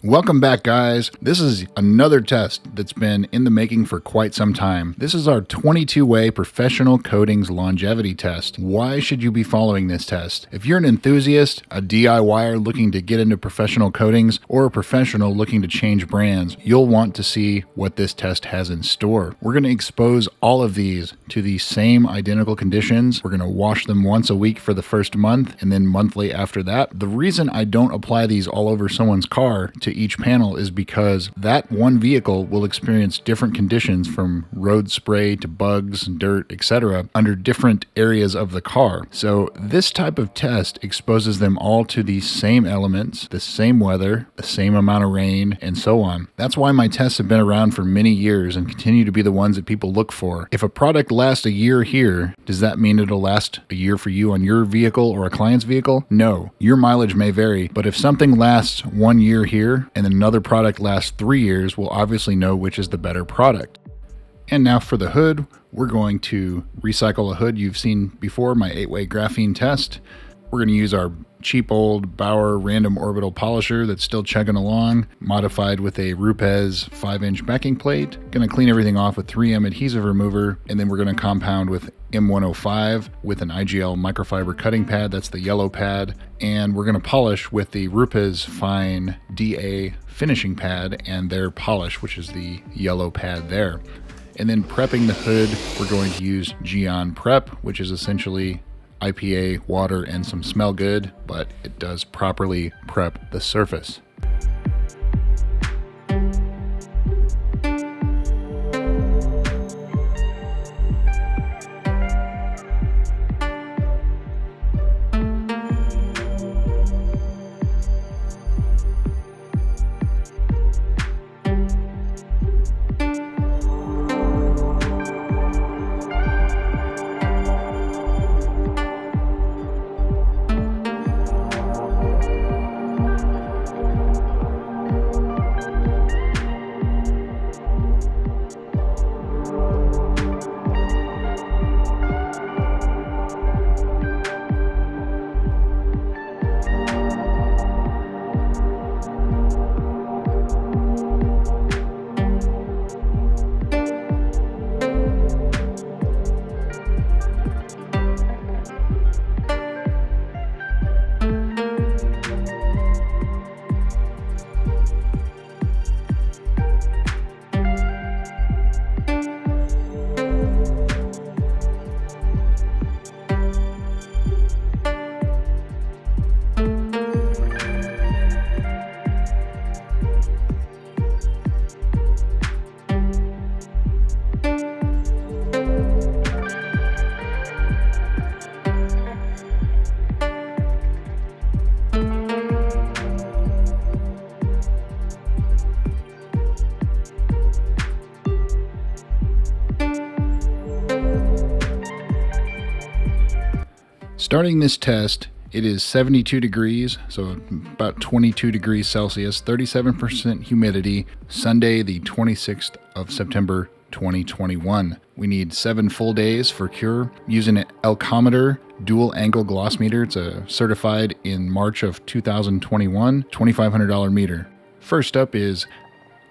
Welcome back, guys. This is another test that's been in the making for quite some time. This is our 22-way professional coatings longevity test. Why should you be following this test? If you're an enthusiast, a DIYer looking to get into professional coatings, or a professional looking to change brands, you'll want to see what this test has in store. We're going to expose all of these to the same identical conditions. We're going to wash them once a week for the first month and then monthly after that. The reason I don't apply these all over someone's car to each panel is because that one vehicle will experience different conditions from road spray to bugs, dirt, etc. under different areas of the car. So this type of test exposes them all to the same elements, the same weather, the same amount of rain, and so on. That's why my tests have been around for many years and continue to be the ones that people look for. If a product lasts a year here, does that mean it'll last a year for you on your vehicle or a client's vehicle? No. Your mileage may vary, but if something lasts 1 year here and another product lasts 3 years, we'll obviously know which is the better product. And now for the hood, we're going to recycle a hood you've seen before, my 8-way graphene test. We're going to use our cheap old Bauer random orbital polisher that's still chugging along, modified with a Rupes 5-inch backing plate. Going to clean everything off with 3M adhesive remover, and then we're going to compound with M105 with an IGL microfiber cutting pad, that's the yellow pad, and we're going to polish with the Rupes Fine DA finishing pad and their polish, which is the yellow pad there. And then prepping the hood, we're going to use Geon Prep, which is essentially IPA, water, and some smell good, but it does properly prep the surface. Starting this test, it is 72 degrees, so about 22 degrees Celsius, 37% humidity, Sunday the 26th of September 2021. We need 7 full days for cure using an Elcometer dual angle gloss meter. It's certified in March of 2021, $2,500 meter. First up is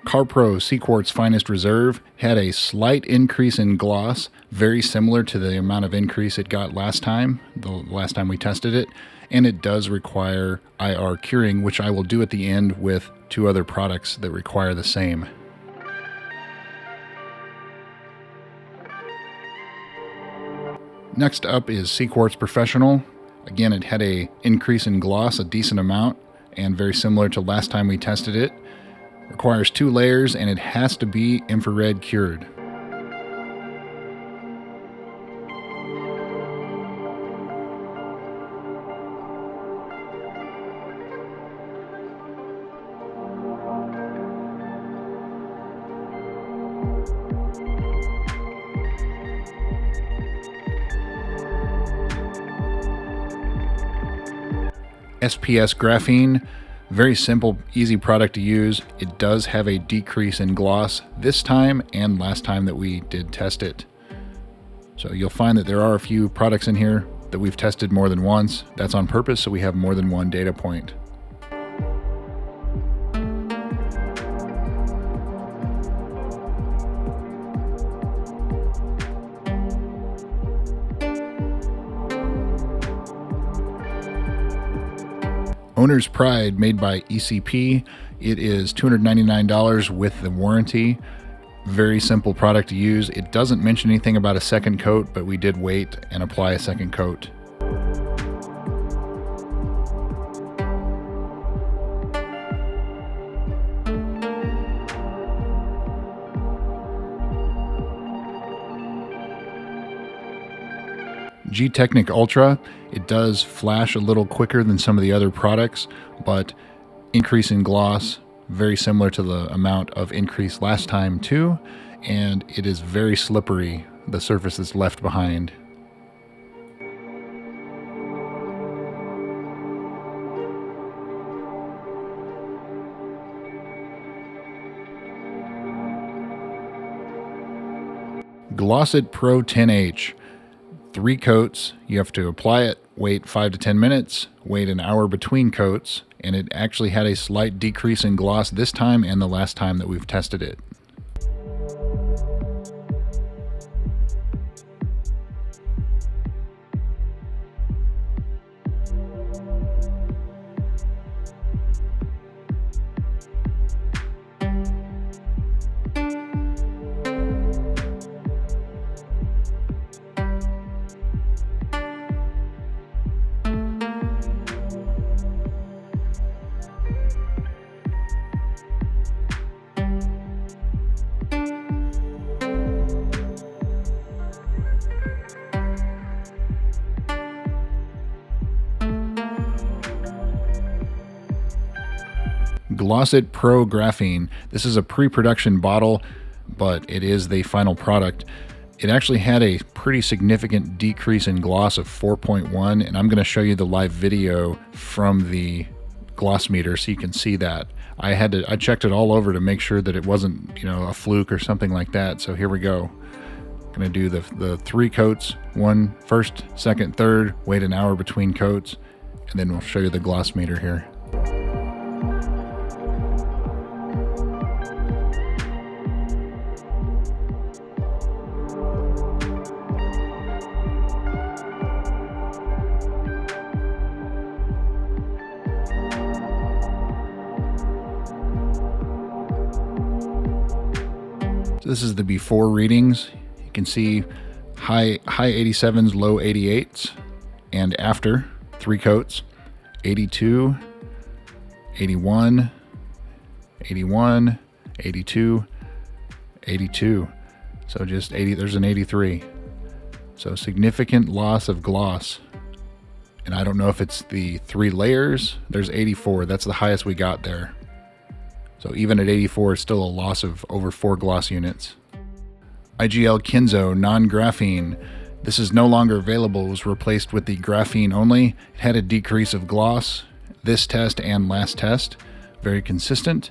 CarPro Seaquartz Finest Reserve. Had a slight increase in gloss, very similar to the amount of increase it got last time, the last time we tested it, and it does require IR curing, which I will do at the end with 2 other products that require the same. Next up is Seaquartz Professional. Again, it had a increase in gloss, a decent amount, and very similar to last time we tested it. Requires 2 layers, and it has to be infrared cured. SPS graphene. Very simple, easy product to use. It does have a decrease in gloss this time and last time that we did test it. So you'll find that there are a few products in here that we've tested more than once. That's on purpose, so we have more than one data point. Owner's Pride, made by ECP. It is $299 with the warranty. Very simple product to use. It doesn't mention anything about a second coat, but we did wait and apply a second coat. G-Technic Ultra, it does flash a little quicker than some of the other products, but increase in gloss, very similar to the amount of increase last time too, and it is very slippery, the surface is left behind. Glossit Pro 10H. 3 coats, you have to apply it, wait 5 to 10 minutes, wait an hour between coats, and it actually had a slight decrease in gloss this time and the last time that we've tested it. Glossit Pro Graphene. This is a pre-production bottle, but it is the final product. It actually had a pretty significant decrease in gloss of 4.1, and I'm going to show you the live video from the gloss meter so you can see that. I checked it all over to make sure that it wasn't, a fluke or something like that. So here we go. I'm going to do the 3 coats, one first, second, third, wait an hour between coats, and then we'll show you the gloss meter here. This is the before readings. You can see high 87s, low 88s, and after 3 coats, 82, 81, 81, 82, 82. So just 80, there's an 83. So significant loss of gloss. And I don't know if it's the 3 layers. There's 84, that's the highest we got there. So even at 84, it's still a loss of over 4 gloss units. IGL Kenzo non-graphene. This is no longer available. It was replaced with the graphene only. It had a decrease of gloss this test and last test. Very consistent.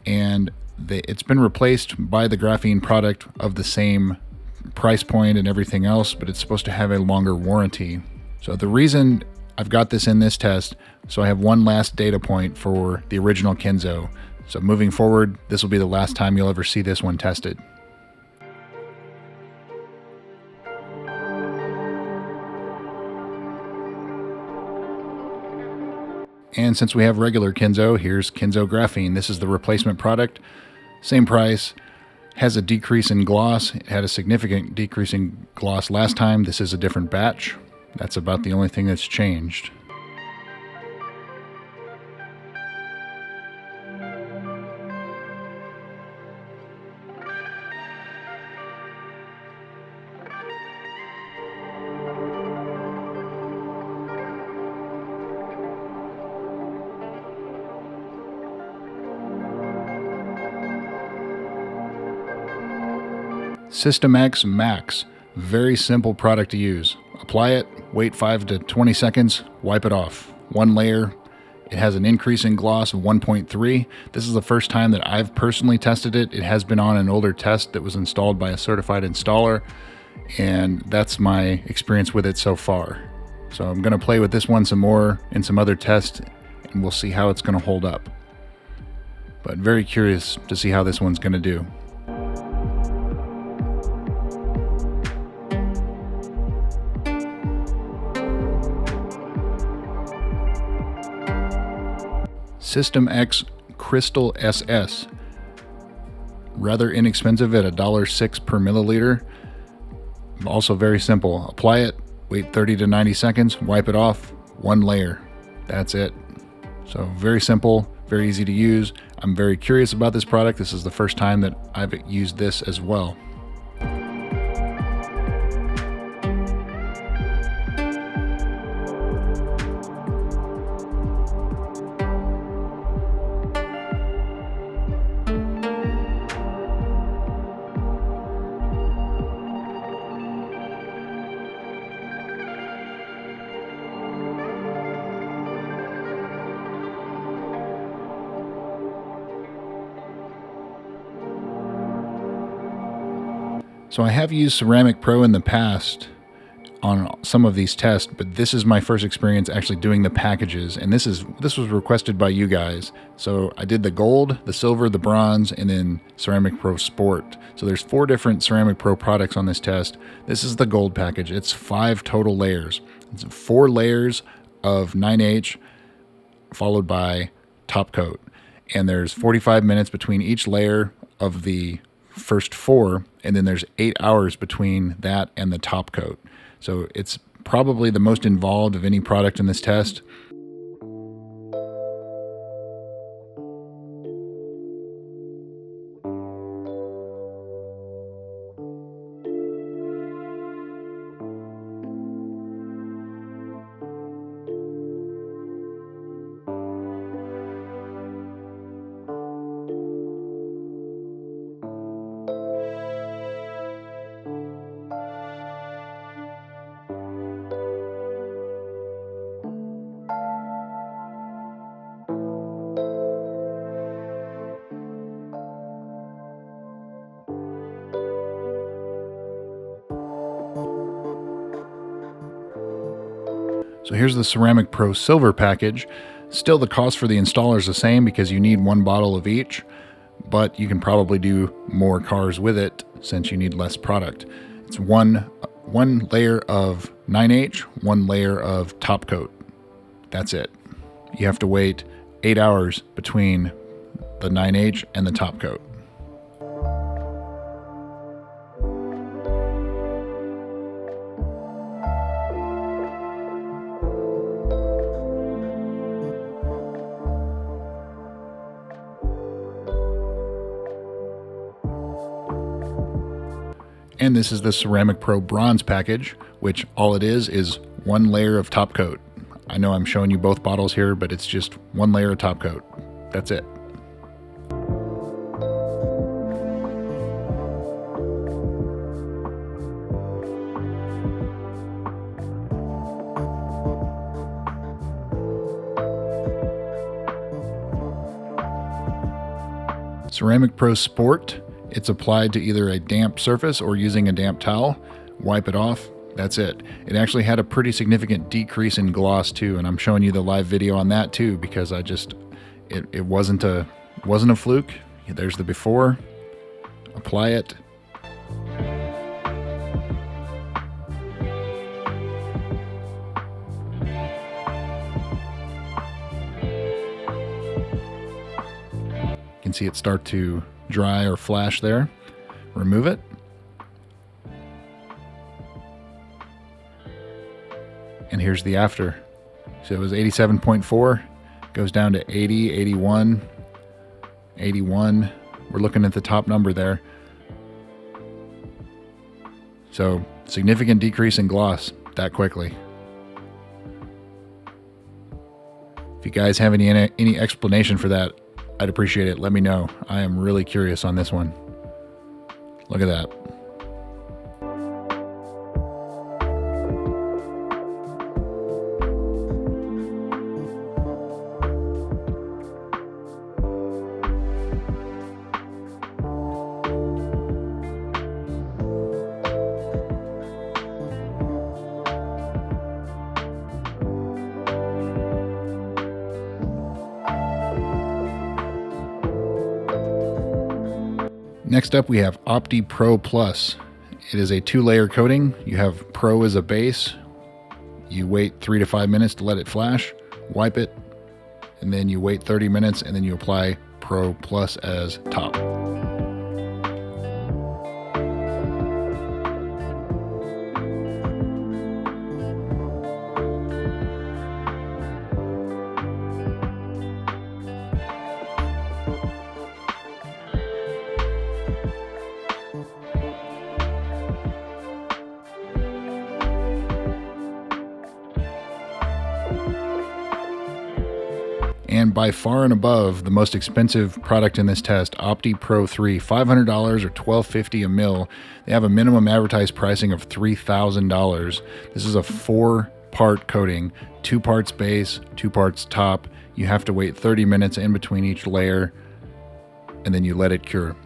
And it's been replaced by the graphene product of the same price point and everything else, but it's supposed to have a longer warranty. So the reason I've got this in this test, so I have one last data point for the original Kenzo. So moving forward, this will be the last time you'll ever see this one tested. And since we have regular Kenzo, here's Kenzo Graphene. This is the replacement product. Same price, has a decrease in gloss. It had a significant decrease in gloss last time. This is a different batch. That's about the only thing that's changed. System X Max, very simple product to use. Apply it, wait 5 to 20 seconds, wipe it off. 1 layer. It has an increase in gloss of 1.3. This is the first time that I've personally tested it. It has been on an older test that was installed by a certified installer, and that's my experience with it so far. So I'm going to play with this one some more in some other tests, and we'll see how it's going to hold up. But very curious to see how this one's going to do. System X Crystal SS. Rather inexpensive at $1.06 per milliliter. Also very simple. Apply it, wait 30 to 90 seconds, wipe it off, one layer. That's it. So very simple, very easy to use. I'm very curious about this product. This is the first time that I've used this as well. So I have used Ceramic Pro in the past on some of these tests, but this is my first experience actually doing the packages, and this was requested by you guys. So I did the gold, the silver, the bronze, and then Ceramic Pro Sport. So there's 4 different Ceramic Pro products on this test. This is the gold package. It's 5 total layers. It's 4 layers of 9H followed by top coat. And there's 45 minutes between each layer of the first 4, and then there's 8 hours between that and the top coat. So it's probably the most involved of any product in this test. So here's the Ceramic Pro Silver package. Still, the cost for the installer is the same because you need 1 bottle of each, but you can probably do more cars with it since you need less product. It's one layer of 9H, 1 layer of top coat. That's it. You have to wait 8 hours between the 9H and the top coat. And this is the Ceramic Pro Bronze package, which all it is 1 layer of top coat. I know I'm showing you both bottles here, but it's just 1 layer of top coat. That's it. Ceramic Pro Sport. It's applied to either a damp surface or using a damp towel. Wipe it off. That's it. It actually had a pretty significant decrease in gloss too, and I'm showing you the live video on that too because it wasn't a fluke. There's the before. Apply it. You can see it start to dry or flash there. Remove it. And here's the after. So it was 87.4, goes down to 80, 81, 81. We're looking at the top number there. So significant decrease in gloss that quickly. If you guys have any explanation for that, I'd appreciate it. Let me know. I am really curious on this one. Look at that. Next up, we have Opti Pro Plus. It is a 2-layer coating. You have Pro as a base. You wait 3 to 5 minutes to let it flash, wipe it, and then you wait 30 minutes, and then you apply Pro Plus as top. And by far and above, the most expensive product in this test, Opti Pro 3, $500 or $12.50 a mil. They have a minimum advertised pricing of $3,000. This is a 4-part coating, 2 parts base, 2 parts top. You have to wait 30 minutes in between each layer, and then you let it cure.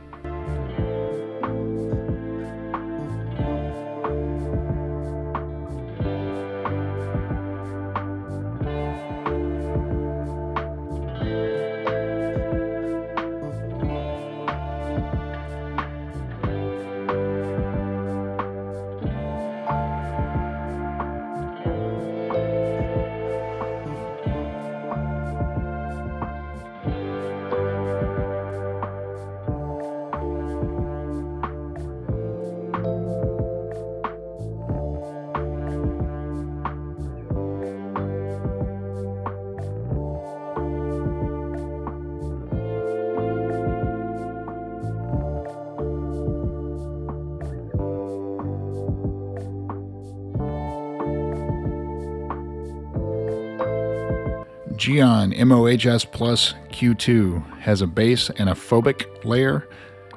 Geon MOHS Plus Q2 has a base and a phobic layer.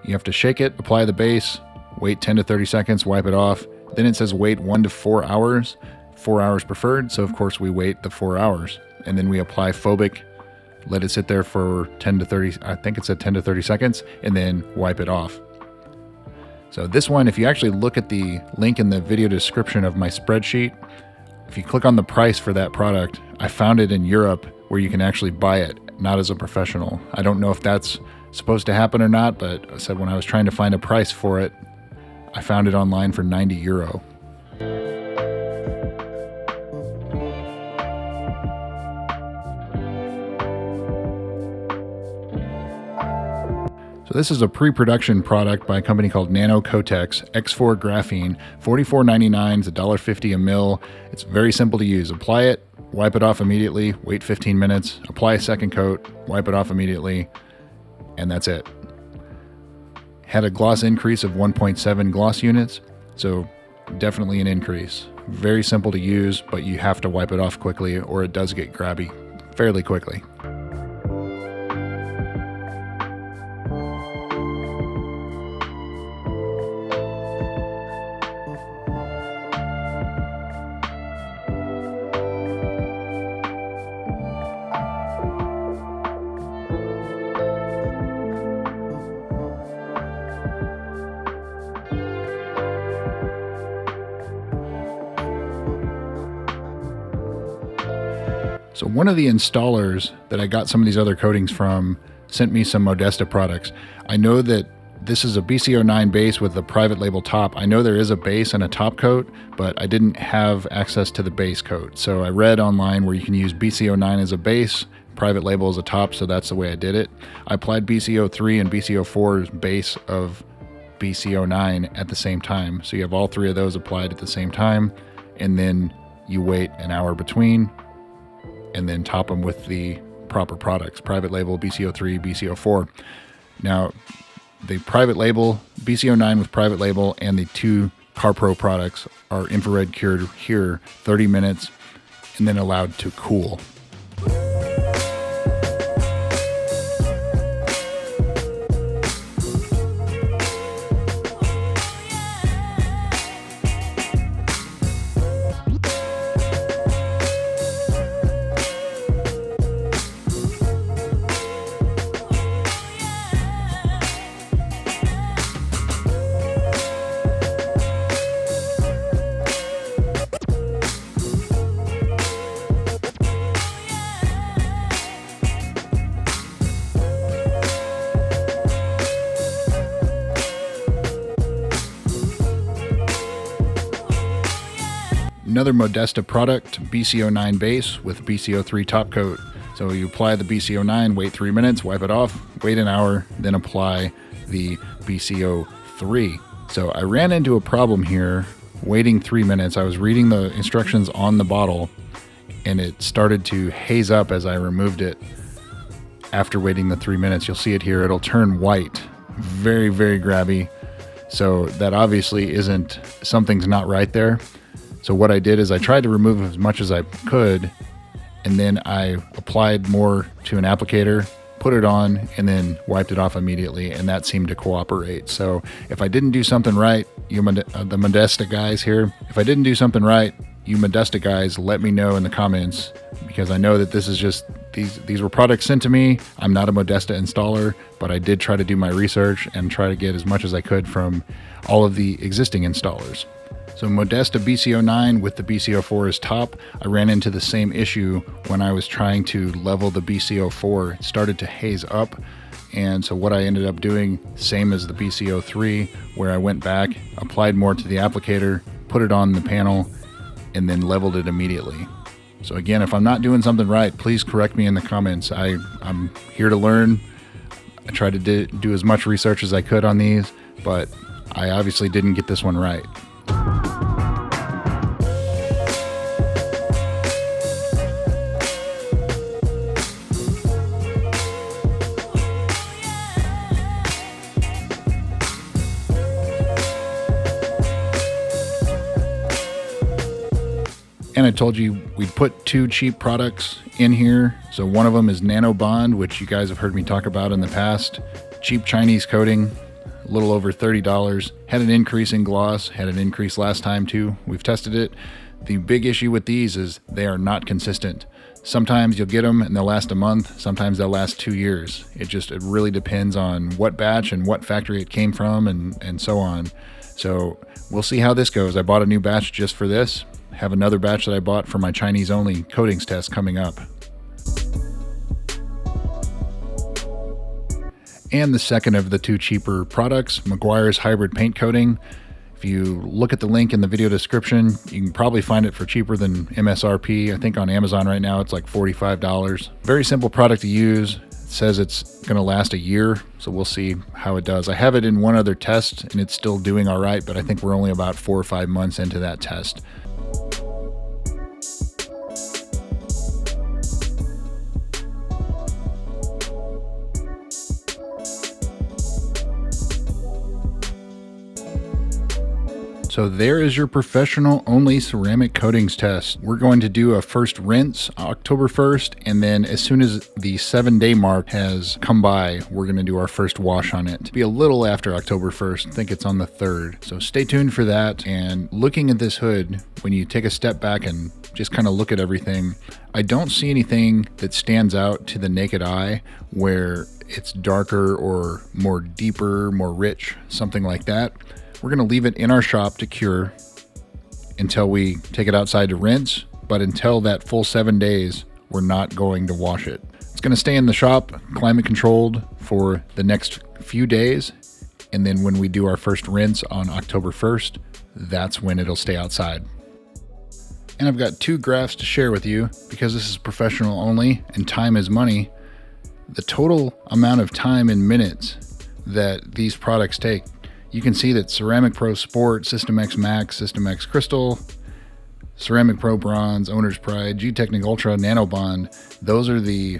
You have to shake it, apply the base, wait 10 to 30 seconds, wipe it off. Then it says wait 1 to 4 hours, 4 hours preferred. So of course we wait the 4 hours, and then we apply phobic, let it sit there for 10 to 30, I think it said 10 to 30 seconds, and then wipe it off. So this one, if you actually look at the link in the video description of my spreadsheet, if you click on the price for that product, I found it in Europe where you can actually buy it, not as a professional. I don't know if that's supposed to happen or not, but I said when I was trying to find a price for it, I found it online for €90. So this is a pre-production product by a company called Nano Cotex, X4 graphene, $44.99, it's $1.50 a mil. It's very simple to use. Apply it, wipe it off immediately, wait 15 minutes, apply a second coat, wipe it off immediately, and that's it. Had a gloss increase of 1.7 gloss units, so definitely an increase. Very simple to use, but you have to wipe it off quickly or it does get grabby fairly quickly. So one of the installers that I got some of these other coatings from sent me some Modesta products. I know that this is a BCO9 base with a private label top. I know there is a base and a top coat, but I didn't have access to the base coat. So I read online where you can use BCO9 as a base, private label as a top, so that's the way I did it. I applied BCO3 and BCO4's base of BCO9 at the same time. So you have all three of those applied at the same time, and then you wait an hour between, and then top them with the proper products, private label, BCO3, BCO4. Now, the private label, BCO9 with private label, and the two CarPro products are infrared cured here 30 minutes and then allowed to cool. Another Modesta product, BCO9 base with BCO3 top coat. So you apply the BCO9, wait 3 minutes, wipe it off, wait an hour, then apply the BCO3. So I ran into a problem here waiting 3 minutes. I was reading the instructions on the bottle and it started to haze up as I removed it. After waiting the 3 minutes, you'll see it here. It'll turn white, very, very grabby. So that obviously isn't, something's not right there. So what I did is I tried to remove as much as I could, and then I applied more to an applicator, put it on, and then wiped it off immediately, and that seemed to cooperate. So if I didn't do something right, you the Modesta guys here, if I didn't do something right, you Modesta guys, let me know in the comments, because I know that this is just, these were products sent to me. I'm not a Modesta installer, but I did try to do my research and try to get as much as I could from all of the existing installers. So Modesta BCO9 with the BCO4 as top, I ran into the same issue when I was trying to level the BCO4. It started to haze up, and so what I ended up doing, same as the BCO3, where I went back, applied more to the applicator, put it on the panel, and then leveled it immediately. So again, if I'm not doing something right, please correct me in the comments. I'm here to learn. I tried to do as much research as I could on these, but I obviously didn't get this one right. And I told you we'd put 2 cheap products in here. So one of them is Nano Bond, which you guys have heard me talk about in the past. Cheap Chinese coating, a little over $30. Had an increase in gloss, had an increase last time too. We've tested it. The big issue with these is they are not consistent. Sometimes you'll get them and they'll last a month. Sometimes they'll last 2 years. It really depends on what batch and what factory it came from and so on. So we'll see how this goes. I bought a new batch just for this. Have another batch that I bought for my Chinese only coatings test coming up. And the second of the 2 cheaper products, Meguiar's Hybrid Paint Coating. If you look at the link in the video description, you can probably find it for cheaper than MSRP. I think on Amazon right now it's like $45. Very simple product to use. It says it's going to last a year, so we'll see how it does. I have it in one other test and it's still doing all right, but I think we're only about 4 or 5 months into that test. So there is your professional only ceramic coatings test. We're going to do a first rinse October 1st, and then as soon as the 7-day mark has come by, we're going to do our first wash on it. It'll be a little after October 1st. I think it's on the 3rd. So stay tuned for that. And looking at this hood, when you take a step back and just kind of look at everything, I don't see anything that stands out to the naked eye where it's darker or more deeper, more rich, something like that. We're going to leave it in our shop to cure until we take it outside to rinse, but until that full 7 days, we're not going to wash it. It's going to stay in the shop, climate controlled, for the next few days, and then when we do our first rinse on October 1st, that's when it'll stay outside. And I've got 2 graphs to share with you, because this is professional only and time is money. The total amount of time in minutes that these products take. You can see that Ceramic Pro Sport, System X Max, System X Crystal, Ceramic Pro Bronze, Owner's Pride, G-Technic Ultra, Nano Bond, those are the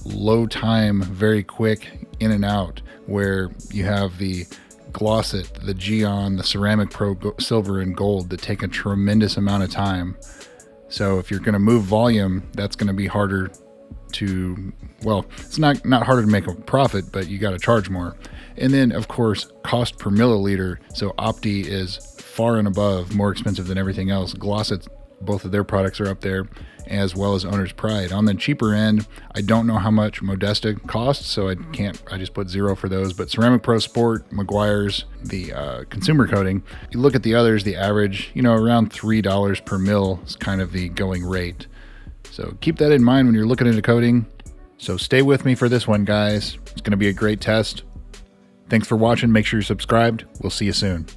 low time, very quick in and out, where you have the Glossit, the Geon, the Ceramic Pro Silver and Gold that take a tremendous amount of time. So if you're going to move volume, that's going to be harder to, well, it's not harder to make a profit, but you got to charge more. And then, of course, cost per milliliter. So Opti is far and above, more expensive than everything else. Glossit, both of their products are up there, as well as Owner's Pride. On the cheaper end, I don't know how much Modesta costs, so I just put 0 for those. But Ceramic Pro Sport, Meguiar's, the consumer coating, you look at the others, the average, around $3 per mil is kind of the going rate. So keep that in mind when you're looking into coating. So stay with me for this one, guys. It's going to be a great test. Thanks for watching. Make sure you're subscribed. We'll see you soon.